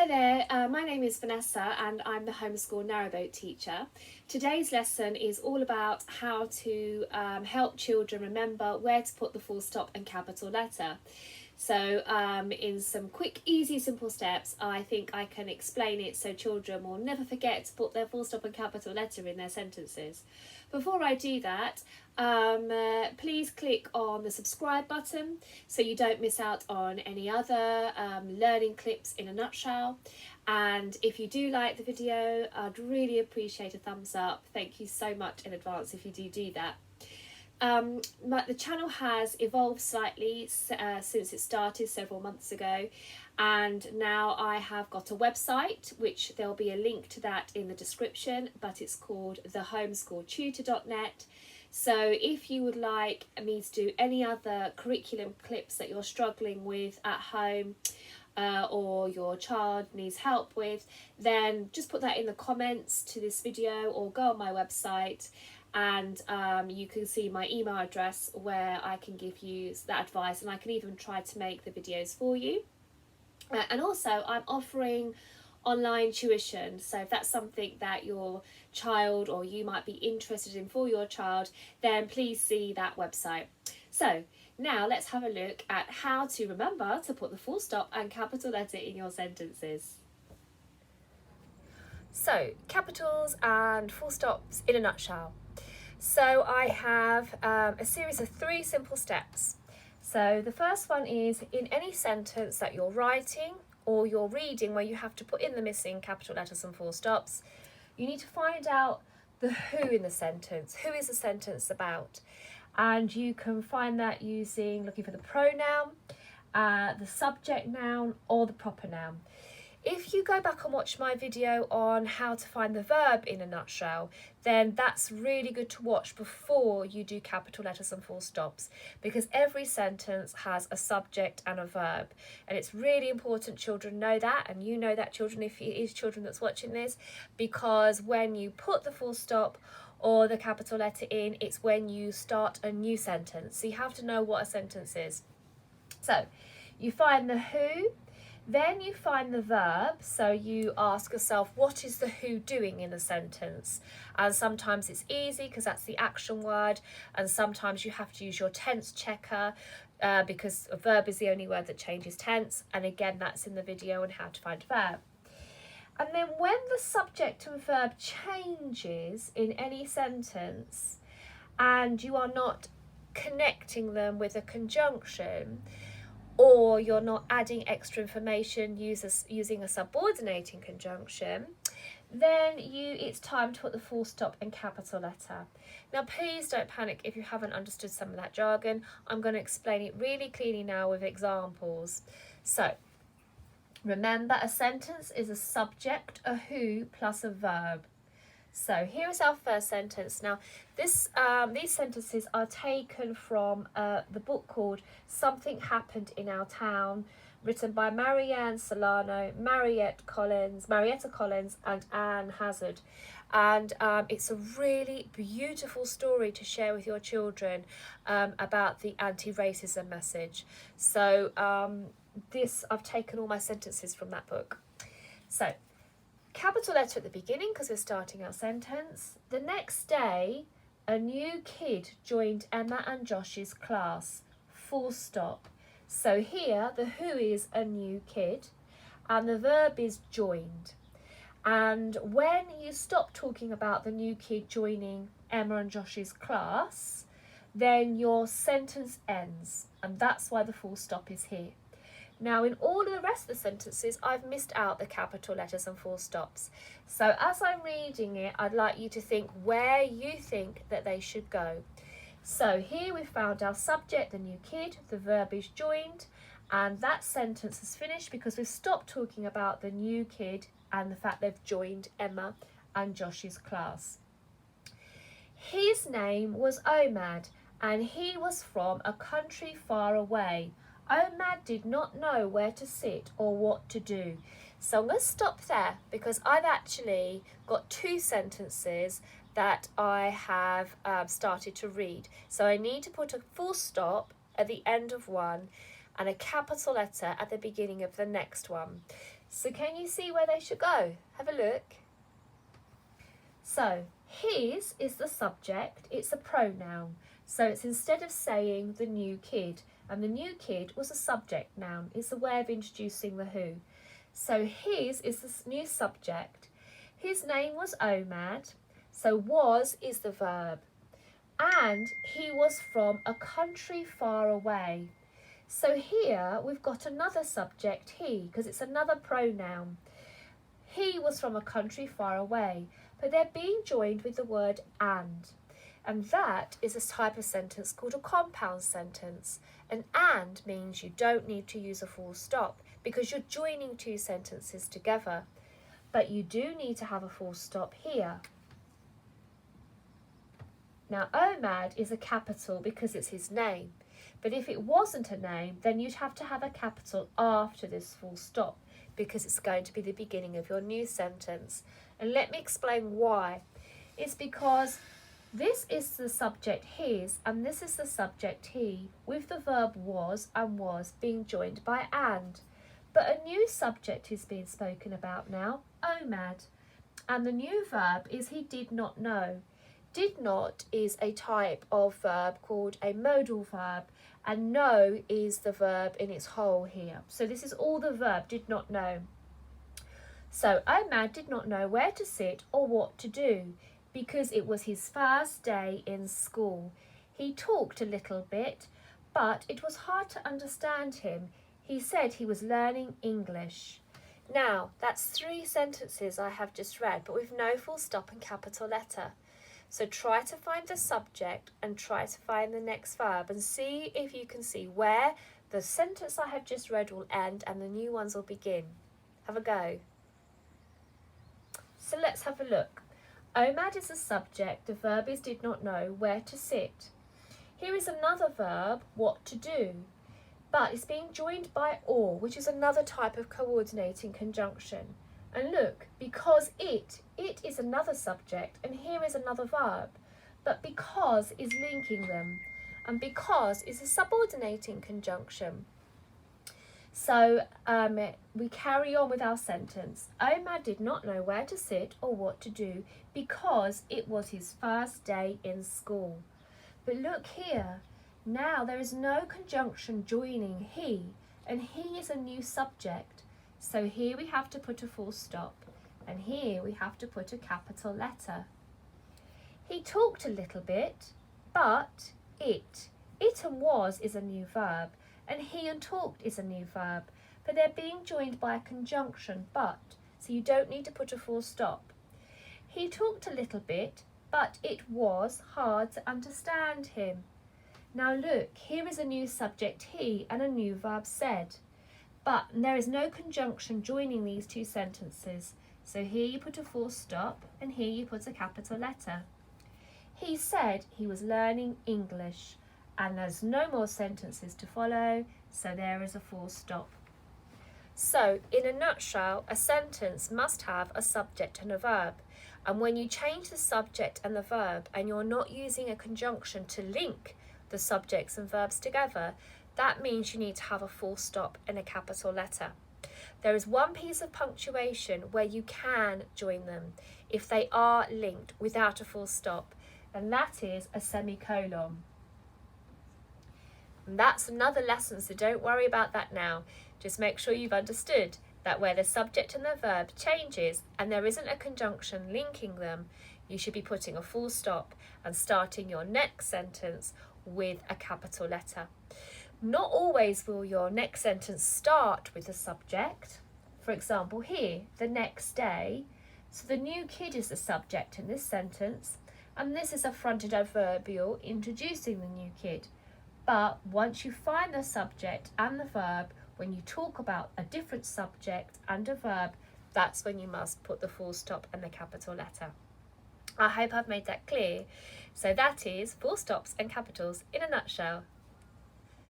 Hi there, my name is Vanessa and I'm the homeschool narrowboat teacher. Today's lesson is all about how to help children remember where to put the full stop and capital letter. So in some quick, easy, simple steps, I think I can explain it so children will never forget to put their full stop and capital letter in their sentences. Before I do that, please click on the subscribe button so you don't miss out on any other learning clips in a nutshell. And if you do like the video, I'd really appreciate a thumbs up. Thank you so much in advance if you do that. The channel has evolved slightly since it started several months ago, and now I have got a website, which there'll be a link to that in the description, but it's called thehomeschooltutor.net. So if you would like me to do any other curriculum clips that you're struggling with at home, or your child needs help with, then just put that in the comments to this video or go on my website, and you can see my email address where I can give you that advice, and I can even try to make the videos for you. And also I'm offering online tuition, so if that's something that your child or you might be interested in for your child, then please see that website. So now let's have a look at how to remember to put the full stop and capital letter in your sentences. So, capitals and full stops in a nutshell. So I have a series of 3 simple steps. So the first one is, in any sentence that you're writing or you're reading where you have to put in the missing capital letters and full stops, you need to find out the who in the sentence. Who is the sentence about? And you can find that looking for the pronoun, the subject noun, or the proper noun. If you go back and watch my video on how to find the verb in a nutshell, then that's really good to watch before you do capital letters and full stops, because every sentence has a subject and a verb, and it's really important children know that, and you know that, children, if it is children that's watching this, because when you put the full stop or the capital letter in, it's when you start a new sentence. So you have to know what a sentence is. So you find the who, then you find the verb, so you ask yourself, what is the who doing in a sentence? And sometimes it's easy because that's the action word, and sometimes you have to use your tense checker because a verb is the only word that changes tense, and again that's in the video on how to find a verb. And then when the subject and verb changes in any sentence and you are not connecting them with a conjunction, or you're not adding extra information using a subordinating conjunction, then it's time to put the full stop and capital letter. Now please don't panic if you haven't understood some of that jargon. I'm going to explain it really clearly now with examples. So remember, a sentence is a subject, a who, plus a verb. So here is our first sentence. Now these sentences are taken from the book called Something Happened in Our Town, written by Marianne Solano, Marietta Collins and Anne Hazard. And it's a really beautiful story to share with your children about the anti-racism message. So I've taken all my sentences from that book. So capital letter at the beginning because we're starting our sentence. The next day, a new kid joined Emma and Josh's class. Full stop. So here, the who is a new kid and the verb is joined. And when you stop talking about the new kid joining Emma and Josh's class, then your sentence ends, and that's why the full stop is here. Now in all of the rest of the sentences, I've missed out the capital letters and full stops. So as I'm reading it, I'd like you to think where you think that they should go. So here we've found our subject, the new kid, the verb is joined, and that sentence is finished because we've stopped talking about the new kid and the fact they've joined Emma and Josh's class. His name was Omad, and he was from a country far away. Omad did not know where to sit or what to do. So I'm going to stop there because I've actually got 2 sentences that I have started to read. So I need to put a full stop at the end of one and a capital letter at the beginning of the next one. So can you see where they should go? Have a look. So his is the subject, it's a pronoun. So it's instead of saying the new kid, and the new kid was a subject noun. It's a way of introducing the who. So his is the new subject. His name was Omad. So was is the verb. And he was from a country far away. So here we've got another subject, he, because it's another pronoun. He was from a country far away, but they're being joined with the word and. And that is a type of sentence called a compound sentence. And means you don't need to use a full stop because you're joining two sentences together. But you do need to have a full stop here. Now, Omad is a capital because it's his name. But if it wasn't a name, then you'd have to have a capital after this full stop because it's going to be the beginning of your new sentence. And let me explain why. It's because this is the subject his and this is the subject he with the verb was and was being joined by and. But a new subject is being spoken about now, Omad. And the new verb is he did not know. Did not is a type of verb called a modal verb, and know is the verb in its whole here. So this is all the verb, did not know. So Omad did not know where to sit or what to do because it was his first day in school. He talked a little bit, but it was hard to understand him. He said he was learning English. Now, that's 3 sentences I have just read, but with no full stop and capital letter. So try to find the subject and try to find the next verb and see if you can see where the sentence I have just read will end and the new ones will begin. Have a go. So let's have a look. Omad is the subject, the verb is did not know where to sit. Here is another verb, what to do, but it's being joined by or, which is another type of coordinating conjunction. And look, because it is another subject and here is another verb, but because is linking them and because is a subordinating conjunction. So we carry on with our sentence. Omad did not know where to sit or what to do because it was his first day in school. But look here, now there is no conjunction joining he, and he is a new subject. So here we have to put a full stop, and here we have to put a capital letter. He talked a little bit, but it and was is a new verb, and he and talked is a new verb, but they're being joined by a conjunction, but, so you don't need to put a full stop. He talked a little bit, but it was hard to understand him. Now look, here is a new subject he and a new verb said. But there is no conjunction joining these two sentences. So here you put a full stop and here you put a capital letter. He said he was learning English and there's no more sentences to follow, so there is a full stop. So in a nutshell, a sentence must have a subject and a verb. And when you change the subject and the verb and you're not using a conjunction to link the subjects and verbs together, that means you need to have a full stop and a capital letter. There is one piece of punctuation where you can join them if they are linked without a full stop, and that is a semicolon. And that's another lesson, so don't worry about that now. Just make sure you've understood that where the subject and the verb changes and there isn't a conjunction linking them, you should be putting a full stop and starting your next sentence with a capital letter. Not always will your next sentence start with the subject. For example, here, the next day. So the new kid is the subject in this sentence, and this is a fronted adverbial introducing the new kid. But once you find the subject and the verb, when you talk about a different subject and a verb, that's when you must put the full stop and the capital letter. I hope I've made that clear. So that is full stops and capitals in a nutshell.